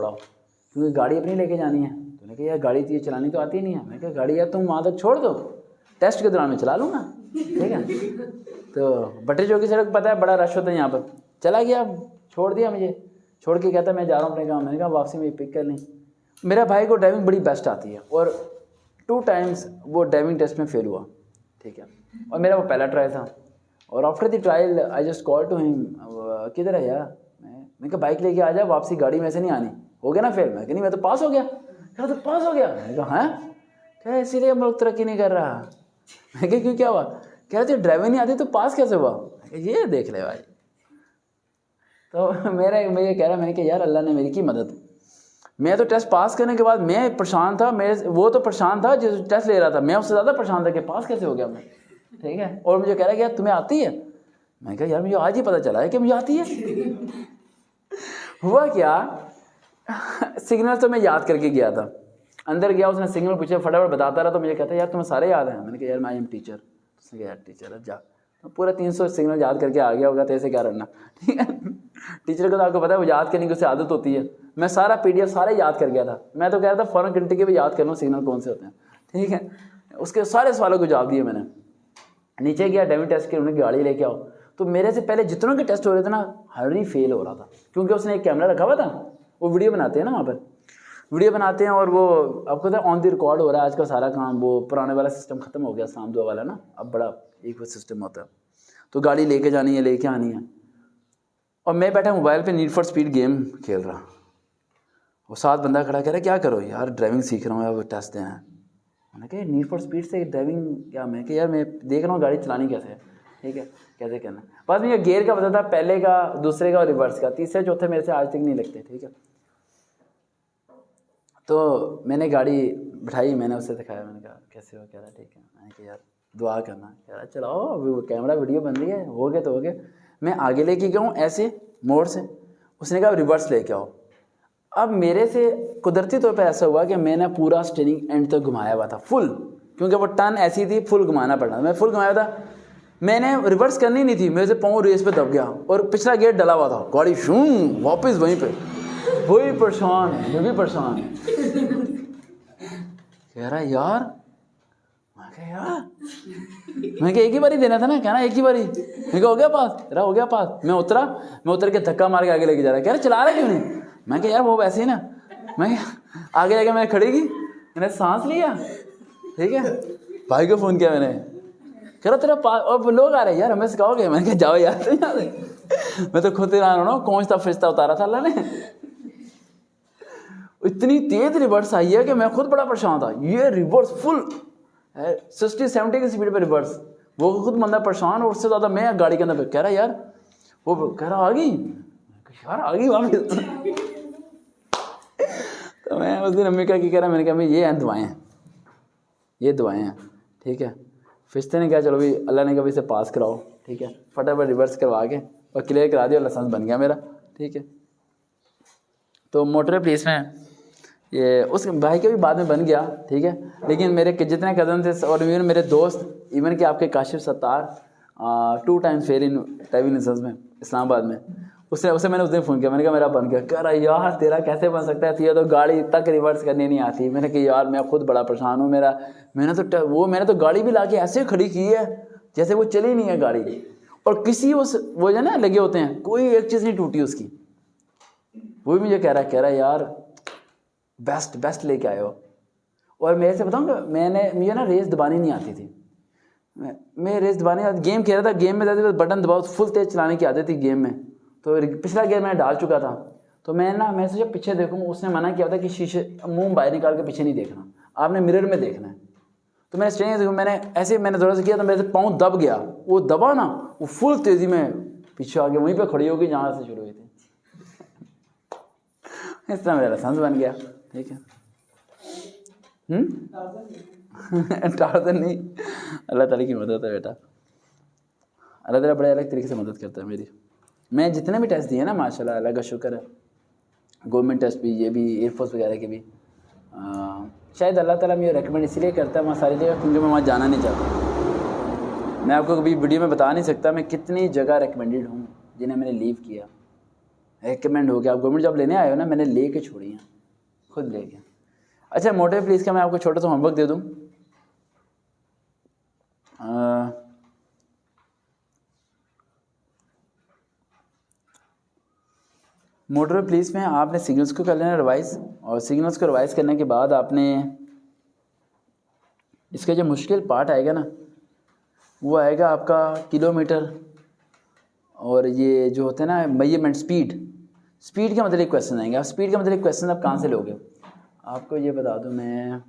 छोड़ाओ क्योंकि गाड़ी अपनी लेके जानी है। तो मैंने कहा यार गाड़ी तो ये चलानी तो आती नहीं है। मैंने कहा गाड़ी यार तुम वहाँ तक छोड़ दो, टेस्ट के दौरान मैं चला लूँगा, ठीक है। तो बटरी चौक की सड़क पता है बड़ा रश होता है यहाँ पर, चला गया, छोड़ दिया मुझे, छोड़ के कहता मैं जा रहा हूँ अपने गाँव। मैंने कहा वापसी में पिक कर लें। मेरा भाई को ड्राइविंग बड़ी बेस्ट आती है और 2 टाइम्स वो ड्राइविंग टेस्ट में फेल हुआ, ठीक है, और मेरा वो पहला ट्राई था। और after the trial I just call to him, किधर है यार, मैं कहा बाइक लेके आ जा, वापसी गाड़ी में से नहीं आनी, हो गया ना फेल। मैं नहीं, मैं तो पास हो गया। कहा तो पास हो गया। मैं कहा हाँ, क्या इसीलिए हम लोग तरक्की नहीं कर रहा। मैं कहा क्यों, क्या हुआ? कह रहे थे ड्राइविंग नहीं आती तो पास कैसे हुआ? ये देख ले भाई। तो मैं ये कह रहा, मैंने कहा यार अल्लाह ने मेरी की मदद। मैं तो टेस्ट पास करने के बाद मैं परेशान था, वो तो परेशान था जो टेस्ट ले रहा था, मैं उससे ज़्यादा परेशान था कि पास कैसे हो गया मैं, ठीक है। और मुझे कह रहा है कि यार तुम्हें आती है। मैं कहा यार मुझे आज ही पता चला है कि मुझे आती है। हुआ क्या, सिग्नल तो मैं याद करके गया था, अंदर गया, उसने सिग्नल पूछे, फटाफट बताता रहा। तो मुझे कहता है यार तुम्हें सारे याद हैं। मैंने कहा यार मैं आई एम टीचर। उसने कहा यार टीचर है, जा। तो पूरा 300 सिग्नल याद करके आ गया होगा, तो ऐसे क्या रखना, ठीक है। टीचर को तो आपको पता है वो याद करने की उससे आदत होती है। मैं सारा PDF सारे याद कर गया था। मैं तो कह रहा था फौरन घंटे के भी याद कर लूँ सिग्नल कौन से होते हैं, ठीक है। उसके सारे सवालों को जवाब दिए मैंने। नीचे गया, ड्राइविंग टेस्ट के, उन्हें गाड़ी लेके आओ। तो मेरे से पहले जितनों के टेस्ट हो रहे थे ना, हर ही फेल हो रहा था, क्योंकि उसने एक कैमरा रखा हुआ था, वो वीडियो बनाते हैं ना, वहाँ पर वीडियो बनाते हैं, और वो आपको पता है ऑन द रिकॉर्ड हो रहा है आजकल सारा काम। वो पुराने वाला सिस्टम खत्म हो गया, साम दुआ वाला ना, अब बड़ा एक सिस्टम होता है। तो गाड़ी लेके जानी है, लेके आनी है, और मैं बैठा मोबाइल पे नीड फॉर स्पीड गेम खेल रहा। वो 7 बंदा खड़ा कह रहा क्या करो यार, ड्राइविंग सीख रहा हूँ, अब टेस्ट देना है। मैंने कहा नीड फॉर स्पीड से ड्राइविंग क्या? मैं कि यार मैं देख रहा हूँ गाड़ी चलानी कैसे है, ठीक है, कैसे करना। बस मुझे गियर का पता था, पहले का, दूसरे का और रिवर्स का, तीसरे चौथे मेरे से आज तक नहीं लगते, ठीक है। तो मैंने गाड़ी बिठाई, मैंने उससे दिखाया, मैंने कहा कैसे हो? कह रहा ठीक है। मैंने कहा यार दुआ करना। कह रहा चलाओ, अभी वो कैमरा वीडियो बन रही है, हो गए तो हो गए। मैं आगे लेके गया हूँ ऐसे मोड़ से, उसने कहा रिवर्स लेके आओ। अब मेरे से कुदरती तौर पे ऐसा हुआ कि मैंने पूरा स्टीयरिंग एंड तक घुमाया हुआ था फुल, क्योंकि वो टर्न ऐसी थी, फुल घुमाना पड़ा। मैं फुल घुमाया था, मैंने रिवर्स करनी नहीं थी, मेरे से पाँव रेस पे दब गया और पिछला गेट डला हुआ था, गाड़ी शूं वापस वहीं पे। वही परेशान है, ये भी परेशान है। कह रहा यार, मैं कहा यार, मैं कहा एक ही बारी देना था ना, कहना एक ही बारी। मैं कहा हो गया पास, तेरा हो गया पास। मैं उतर के धक्का मार के आगे लेके जा रहा है। कह रहा चला रहा क्यों नहीं? मैं कहा यार वो वैसे ही ना। मैं आगे जाके मैं खड़ी की, मैंने सांस लिया, ठीक है। भाई को फ़ोन किया मैंने, कह रहा तेरा पास, और लोग आ रहे हैं यार, हमें सिखाओगे? मैंने कहा जाओ यार, मैं तो खुद हैरान हो, कौन सा फरिश्ता उतारा था अल्लाह ने। इतनी तेज रिवर्स आई है कि मैं खुद बड़ा परेशान था। ये रिवर्स फुल 60-70 की स्पीड पे रिवर्स, वो खुद बंदा परेशान, और उससे ज़्यादा मैं गाड़ी के अंदर। कह रहा यार, वो कह रहा आ गई यार, आ गई वापस। तो मैं उस दिन अम्मी का कह रहा, मैंने कहा ये हैं दुआएं हैं, ये दुआएं हैं, ठीक है। फिस्ते ने कहा चलो भाई अल्लाह ने कभी इसे पास कराओ, ठीक है। फटाफट रिवर्स करवा के और क्लियर करा दिया, लाइसेंस बन गया मेरा, ठीक है। तो मोटर पुलिस में ये उस भाई के भी बाद में बन गया, ठीक है। लेकिन मेरे जितने कज़न थे और इवन मेरे दोस्त, इवन कि आपके Kashif Sattar 2 times fail in driving license में इस्लामाबाद में, उसे मैंने उस दिन फ़ोन किया। मैंने कहा मेरा बन गया। कह रहा यार तेरा कैसे बन सकता है, तुझे तो गाड़ी तक रिवर्स करनी नहीं आती। मैंने कहा यार मैं खुद बड़ा परेशान हूँ, मैंने तो गाड़ी भी लाके ऐसे खड़ी की है जैसे वो चली नहीं है गाड़ी, और किसी वो जो ना लगे होते हैं, कोई एक चीज़ नहीं टूटी उसकी। वो भी मुझे कह रहा यार बेस्ट लेके आए हो। और मेरे से बताऊँ, मुझे ना रेस दबानी नहीं आती थी। मैं रेस दबाने गेम खेल रहा था, गेम में बटन दबाओ, फुल तेज चलाने की आदत थी गेम में। तो पिछला गेयर मैंने डाल चुका था, तो मैं सोचा पीछे देखूँ। उसने मना किया था कि शीशे मुंह बाहर निकाल के पीछे नहीं देखना, आपने मिरर में देखना है। तो मैंने स्टेरिंग मैंने थोड़ा सा किया, तो मेरे से पाँव दब गया। वो दबा ना, वो फुल तेज़ी में पीछे आ गया, वहीं पर खड़ी होगी जहाँ से शुरू हुई थी। इस तरह मेरा लाइसेंस बन गया, ठीक है। टार्ज़न नहीं, अल्लाह ताला की मदद है बेटा। अल्लाह ताला बड़े अलग तरीके से मदद करता है मेरी। मैं जितने भी टेस्ट दिए ना माशाल्लाह, अल्लाह का शुक्र है, गवर्नमेंट टेस्ट भी, ये भी, एयरफोर्स वगैरह के भी, शायद अल्लाह ताला मुझे रेकमेंड इसलिए करता है वहाँ सारी जगह, क्योंकि मैं वहाँ जाना नहीं चाहता। मैं आपको कभी वीडियो में बता नहीं सकता मैं कितनी जगह रेकमेंडेड हूँ जिन्हें मैंने लीव किया, रिकमेंड हो गया, आप गवर्नमेंट जॉब लेने आए हो ना, मैंने ले के छोड़ी है, खुद ले के। अच्छा मोटे प्लीज़ क्या मैं आपको छोटा सा होमवर्क दे दूँ? मोटर प्लीज़ में आपने सिग्नल्स को कर लेना रिवाइज, और सिग्नल्स को रिवाइज करने के बाद आपने इसका जो मुश्किल पार्ट आएगा ना वो आएगा आपका किलोमीटर, और ये जो होते हैं ना मेजरमेंट, स्पीड के मतलब क्वेश्चन आएंगे। आप स्पीड के मतलब क्वेश्चन आप कहाँ से लोगे? आपको ये बता दूं मैं,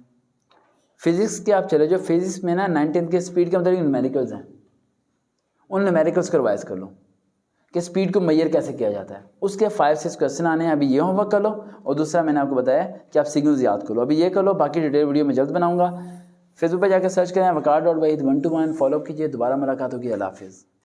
फिजिक्स के आप चले जो फिजिक्स में ना 9th के स्पीड के मतलब न्यूमेरिकल्स हैं, उन न्यूमेरिकल्स को रिवाइज कर लो कि स्पीड को मेजर कैसे किया जाता है। उसके 5-6 क्वेश्चन आने हैं, अभी ये होमवर्क कर लो, और दूसरा मैंने आपको बताया कि आप सिग्नल्स याद कर लो, अभी ये कर लो, बाकी डिटेल वीडियो में जल्द बनाऊंगा। फेसबुक पर जाकर सर्च करें वकार.wahid121, फॉलो कीजिए। दोबारा मुलाकात होगी, अल्लाह हाफिज़।